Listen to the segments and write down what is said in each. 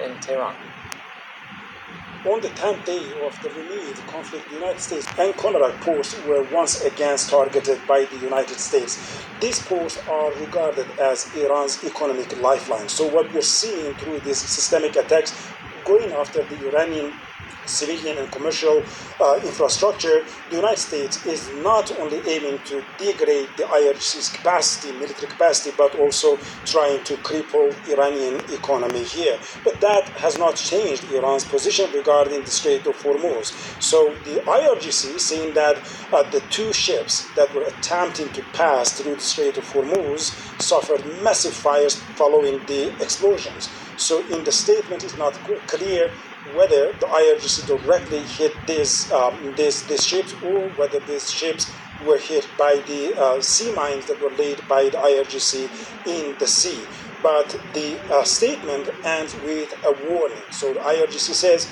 in Tehran? On the 10th day of the renewed conflict, the United States and Conrad posts were once again targeted by the United States. These posts are regarded as Iran's economic lifeline. So what we're seeing through these systemic attacks going after the Iranian civilian and commercial infrastructure, the United States is not only aiming to degrade the IRGC's capacity, military capacity, but also trying to cripple Iranian economy here. But that has not changed Iran's position regarding the Strait of Hormuz. So the IRGC is saying that the two ships that were attempting to pass through the Strait of Hormuz suffered massive fires following the explosions. So in the statement, it's not clear whether the IRGC directly hit these ships or whether these ships were hit by the sea mines that were laid by the IRGC in the sea. But the statement ends with a warning. So the IRGC says,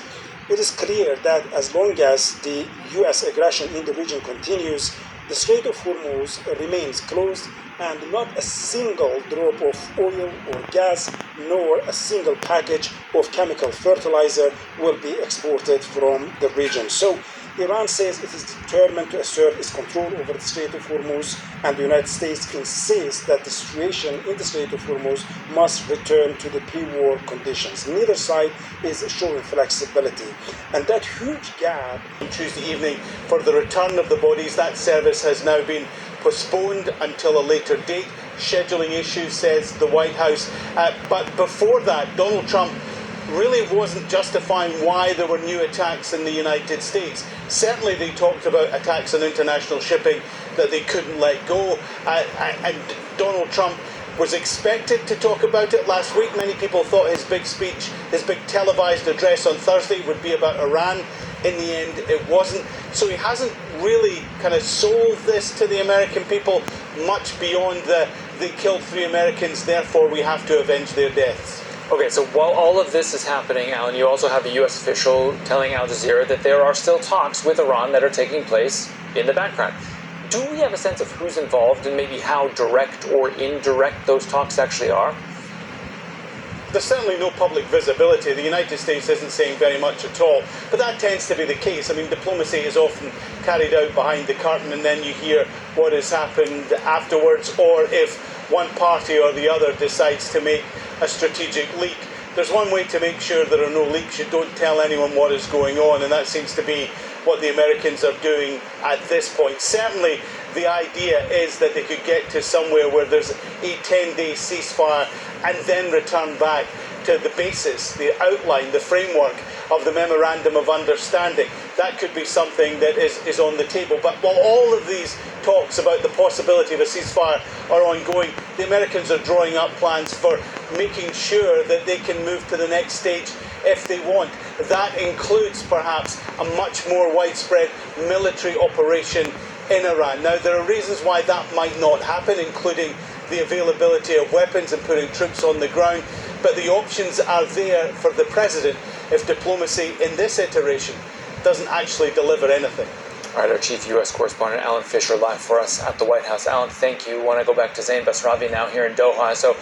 it is clear that as long as the U.S. aggression in the region continues, the Strait of Hormuz remains closed and not a single drop of oil or gas nor a single package of chemical fertilizer will be exported from the region. So Iran says it is determined to assert its control over the Strait of Hormuz, and the United States insists that the situation in the Strait of Hormuz must return to the pre-war conditions. Neither side is showing flexibility. And that huge gap on Tuesday evening for the return of the bodies, that service has now been postponed until a later date. Scheduling issues, says the White House. But before that, Donald Trump really wasn't justifying why there were new attacks in the United States. Certainly they talked about attacks on international shipping that they couldn't let go. And Donald Trump was expected to talk about it last week. Many people thought his big speech, his big televised address on Thursday would be about Iran. In the end, it wasn't. So he hasn't really kind of sold this to the American people much beyond they killed 3 Americans, therefore we have to avenge their deaths. Okay, so while all of this is happening, Alan, you also have a U.S. official telling Al Jazeera that there are still talks with Iran that are taking place in the background. Do we have a sense of who's involved and maybe how direct or indirect those talks actually are? There's certainly no public visibility. The United States isn't saying very much at all, but that tends to be the case. I mean, diplomacy is often carried out behind the curtain and then you hear what has happened afterwards, or if one party or the other decides to make a strategic leak. There's one way to make sure there are no leaks. You don't tell anyone what is going on, and that seems to be what the Americans are doing at this point. Certainly, the idea is that they could get to somewhere where there's a 10-day ceasefire and then return back to the basis, the outline, the framework of the Memorandum of Understanding. That could be something that is on the table. But while all of these talks about the possibility of a ceasefire are ongoing, the Americans are drawing up plans for making sure that they can move to the next stage if they want. That includes perhaps a much more widespread military operation in Iran. Now, there are reasons why that might not happen, including the availability of weapons and putting troops on the ground, but the options are there for the president if diplomacy in this iteration doesn't actually deliver anything. All right, our chief U.S. correspondent, Alan Fisher, live for us at the White House. Alan, thank you. I want to go back to Zain Basravi now here in Doha. So